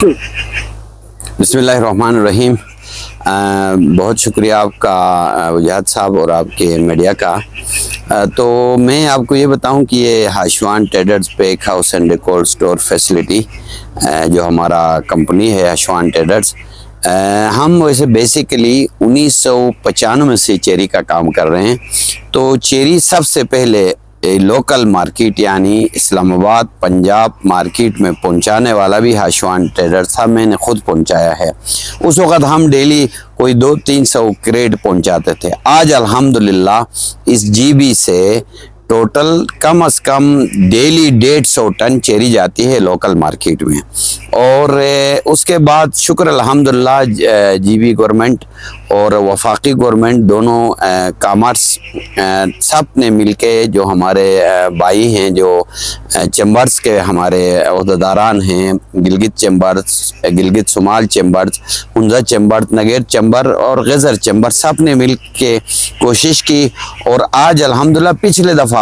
बिस्मिल्लाहिर्रहमानिर्रहीम। बहुत शुक्रिया आपका वजाहत साहब और आपके मीडिया का। तो मैं आपको ये बताऊं कि ये Hashwan traders pack house and cold store facility जो हमारा कंपनी है हाशवान ट्रेडर्स, हम वैसे बेसिकली 1995 से चेरी का काम कर रहे हैं। तो चेरी सबसे पहले लोकल मार्केट यानी इस्लामाबाद पंजाब मार्केट में पहुंचाने वाला भी हाशवान ट्रेडर था, मैंने खुद पहुंचाया है। उस वक़्त हम डेली कोई 200-300 क्रेट पहुंचाते थे। आज अल्हम्दुलिल्लाह इस जीबी से टोटल कम से कम डेली 150 टन चेरी जाती है लोकल मार्केट में। और उसके बाद शुक्र अल्हम्दुलिल्लाह जीबी गवर्नमेंट और वफाकी गवर्नमेंट दोनों कामर्स सब ने मिलके जो हमारे भाई हैं जो चैम्बर्स के हमारे अहदेदारान हैं, गिलगित चैम्बर्स, गिलगित शुमाल chambers, Hunza chamber, Nagar chamber और गज़र चैम्बर, सब ने मिल के कोशिश की। और आज अल्हम्दुलिल्लाह पिछले दफ़ा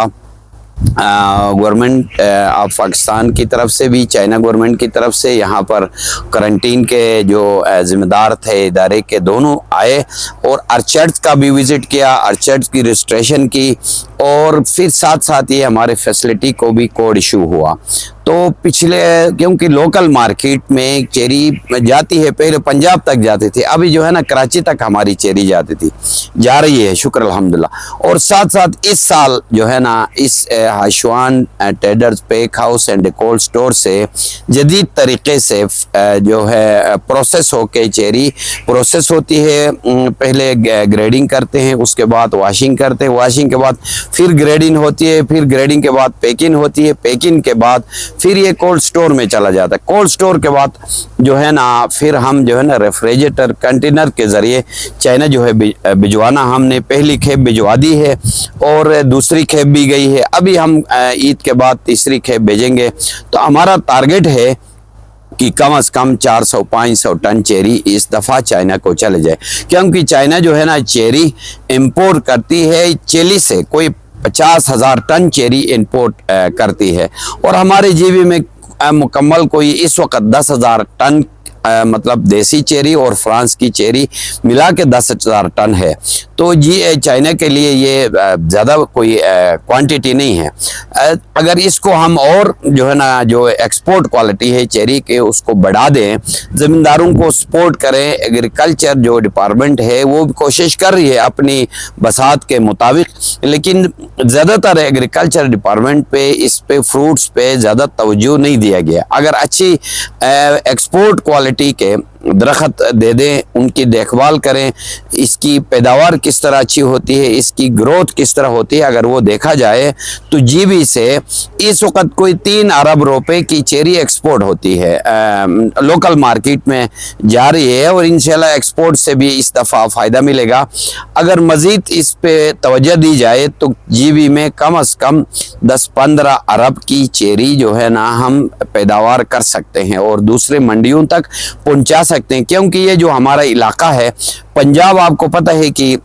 गवर्नमेंट ऑफ पाकिस्तान की तरफ से भी, चाइना गवर्नमेंट की तरफ से यहाँ पर करंटीन के जो ज़िम्मेदार थे इदारे के, दोनों आए और अर्चर्ड्स का भी विज़िट किया, अर्चर्ड्स की रजिस्ट्रेशन की और फिर साथ साथ ये हमारे फैसिलिटी को भी कोड इशू हुआ। तो पिछले, क्योंकि लोकल मार्केट में चेरी जाती है, पहले पंजाब तक जाती थी, अभी जो है ना कराची तक हमारी चेरी जाती थी, जा रही है शुक्र अल्हम्दुलिल्लाह। और साथ साथ इस साल जो है ना इस Hashwan traders pack house and cold store से जदीद तरीके से जो है प्रोसेस होके चेरी प्रोसेस होती है। पहले ग्रेडिंग करते हैं, उसके बाद वॉशिंग करते हैं, वॉशिंग के बाद फिर ग्रेडिंग होती है, फिर ग्रेडिंग के बाद पैकिंग होती है, पैकिंग के बाद फिर ये कोल्ड स्टोर में चला जाता है। कोल्ड स्टोर के बाद जो है ना फिर हम जो है ना रेफ्रिजरेटर कंटेनर के ज़रिए चाइना जो है भिजवाना, हमने पहली खेप भिजवा दी है और दूसरी खेप भी गई है। अभी हम ईद के बाद तीसरी खेप भेजेंगे। तो हमारा टारगेट है कि कम से कम 400-500 टन चेरी इस दफ़ा चाइना को चले जाए, क्योंकि चाइना जो है ना चेरी इंपोर्ट करती है चिली से, कोई 50,000 टन चेरी इंपोर्ट करती है और हमारे जीबी में मुकम्मल कोई इस वक्त 10,000 टन मतलब देसी चेरी और फ्रांस की चेरी मिला के 10,000 टन है। तो चाइना के लिए ये ज़्यादा कोई क्वांटिटी नहीं है। अगर इसको हम और जो है ना जो एक्सपोर्ट क्वालिटी है चेरी के उसको बढ़ा दें, ज़मींदारों को सपोर्ट करें, एग्रीकल्चर जो डिपार्टमेंट है वो भी कोशिश कर रही है अपनी बसात के मुताबिक, लेकिन ज़्यादातर एग्रीकल्चर डिपार्टमेंट पे इस पे फ्रूट्स पे ज़्यादा तवज्जो नहीं दिया गया। अगर अच्छी एक्सपोर्ट क्वालिटी के दरख्त दे दें, उनकी देखभाल करें, इसकी पैदावार किस तरह अच्छी होती है, इसकी ग्रोथ किस तरह होती है, अगर वो देखा जाए तो जीबी से इस वक्त कोई 3 अरब रुपए की चेरी एक्सपोर्ट होती है, लोकल मार्केट में जा रही है और इंशाल्लाह एक्सपोर्ट से भी इस दफ़ा फ़ायदा मिलेगा। अगर मज़ीद इस पे तवज्जो दी जाए तो जीबी में कम से कम 10-15 अरब की चेरी जो है ना हम पैदावार कर सकते हैं और दूसरे मंडियों तक पहुंचा सकते हैं। क्योंकि ये जो हमारा इलाका है पंजाब, आपको पता है कि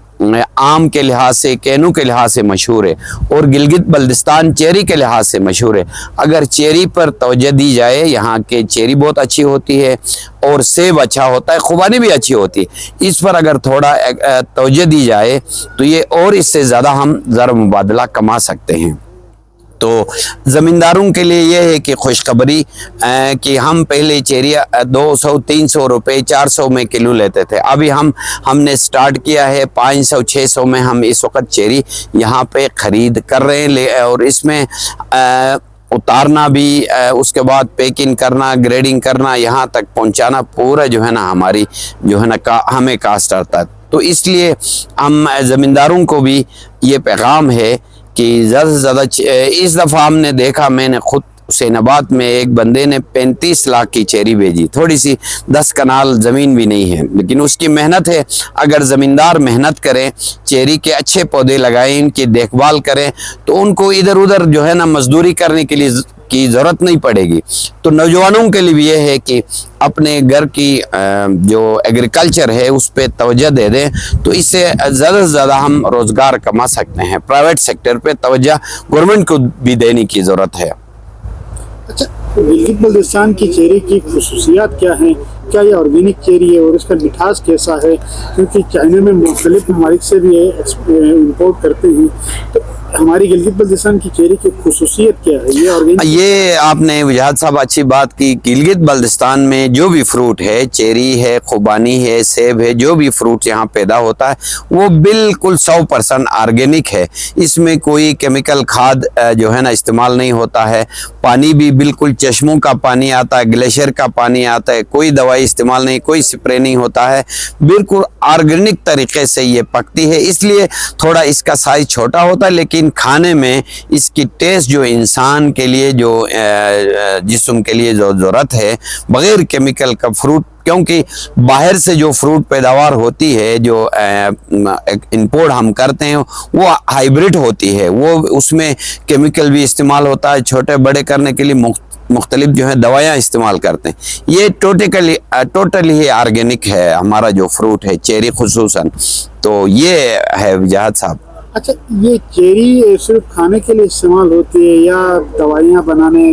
आम के लिहाज से, कैनू के लिहाज से मशहूर है और गिलगित बल्दिस्तान चेरी के लिहाज से मशहूर है। अगर चेरी पर तवज्जो दी जाए, यहाँ के चेरी बहुत अच्छी होती है और सेब अच्छा होता है, खुबानी भी अच्छी होती है, इस पर अगर थोड़ा तवज्जो दी जाए तो ये और इससे ज़्यादा हम ज़र मुबादला कमा सकते हैं। तो ज़मींदारों के लिए यह है कि खुशखबरी कि हम पहले चेरी 200-300 रुपये 400 में किलो लेते थे, अभी हमने स्टार्ट किया है 500-600 में हम इस वक्त चेरी यहाँ पे ख़रीद कर रहे हैं। और इसमें उतारना भी, उसके बाद पैकिंग करना, ग्रेडिंग करना, यहाँ तक पहुँचाना पूरा जो है ना हमारी जो है ना हमें कास्ट आता है। तो इसलिए हम ज़मींदारों को भी ये पैगाम है कि ज़्यादा से ज़्यादा इस दफ़ा हमने देखा, मैंने खुद हुसैनाबाद में एक बंदे ने 35 लाख की चेरी भेजी, थोड़ी सी 10 कनाल ज़मीन भी नहीं है, लेकिन उसकी मेहनत है। अगर ज़मींदार मेहनत करें, चेरी के अच्छे पौधे लगाएं, इनकी देखभाल करें, तो उनको इधर उधर जो है ना मजदूरी करने के लिए की ज़रूरत नहीं पड़ेगी। तो नौजवानों के लिए भी ये है कि अपने घर की जो एग्रीकल्चर है उस पर तवज्जो दे दें, तो इससे ज़्यादा से ज़्यादा हम रोज़गार कमा सकते हैं। प्राइवेट सेक्टर पे तवज्जो गवर्नमेंट को भी देने की ज़रूरत है। अच्छा, गिलगित बल्तिस्तान की चेरी की खसूसियात क्या हैं? क्या ये ऑर्गेनिक चेरी है और इसका मिठास कैसा है? क्योंकि चाइना में मुख्तलिफ ममालिक से भी इम्पोर्ट करते हैं, तो हमारी गिलगित बल्तिस्तान की चेरी की खसूसियत क्या है? ये ऑर्गेनिक ये आपने वजाहत साहब अच्छी बात की। गिलगित बल्तिस्तान में जो भी फ्रूट है, चेरी है, खुबानी है, सेब है, जो भी फ्रूट यहाँ पैदा होता है वो बिल्कुल 100% ऑर्गेनिक है। इसमें कोई केमिकल खाद जो है ना इस्तेमाल नहीं होता है। पानी भी बिल्कुल चश्मों का पानी आता है, ग्लेशियर का पानी आता है, कोई दवाई इस्तेमाल नहीं, कोई स्प्रे नहीं होता है, बिल्कुल ऑर्गेनिक तरीके से ये पकती है। इसलिए थोड़ा इसका साइज छोटा होता है, लेकिन खाने में इसकी टेस्ट जो इंसान के लिए, जो जिस्म के लिए जो ज़रूरत है, बग़ैर केमिकल का फ्रूट, क्योंकि बाहर से जो फ्रूट पैदावार होती है, जो इंपोर्ट हम करते हैं, वो हाइब्रिड होती है, वो उसमें केमिकल भी इस्तेमाल होता है, छोटे बड़े करने के लिए मुख्तलिफ जो है दवाइयाँ इस्तेमाल करते हैं। ये टोटली ही ऑर्गेनिक है हमारा जो फ्रूट है, चेरी खुसूसन। तो ये है वजाहत साहब। अच्छा, ये चेरी सिर्फ खाने के लिए इस्तेमाल होती है या दवाइयाँ बनाने,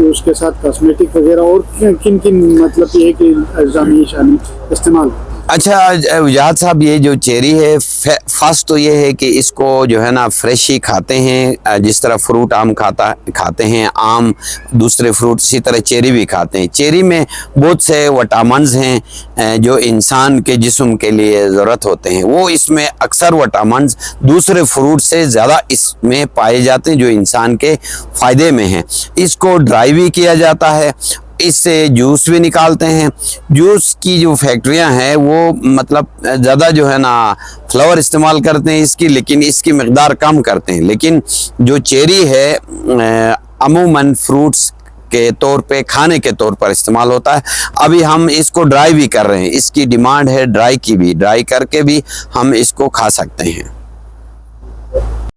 उसके साथ कॉस्मेटिक वगैरह और किन किन मतलब ये है कि अज्जा में शामिल इस्तेमाल? अच्छा वजाहत साहब, ये जो चेरी है, फर्स्ट तो ये है कि इसको जो है ना फ्रेश ही खाते हैं, जिस तरह फ्रूट आम खाते हैं, आम दूसरे फ्रूट, इसी तरह चेरी भी खाते हैं। चेरी में बहुत से विटामिन्स हैं जो इंसान के जिस्म के लिए ज़रूरत होते हैं। वो इसमें अक्सर विटामिन्स दूसरे फ्रूट से ज़्यादा इसमें पाए जाते हैं, जो इंसान के फ़ायदे में हैं। इसको ड्राई भी किया जाता है, इससे जूस भी निकालते हैं। जूस की जो फैक्ट्रियां हैं वो मतलब ज़्यादा जो है ना फ्लावर इस्तेमाल करते हैं इसकी, लेकिन इसकी मकदार कम करते हैं। लेकिन जो चेरी है अमूमन फ्रूट्स के तौर पे, खाने के तौर पर इस्तेमाल होता है। अभी हम इसको ड्राई भी कर रहे हैं, इसकी डिमांड है ड्राई की भी, ड्राई करके भी हम इसको खा सकते हैं।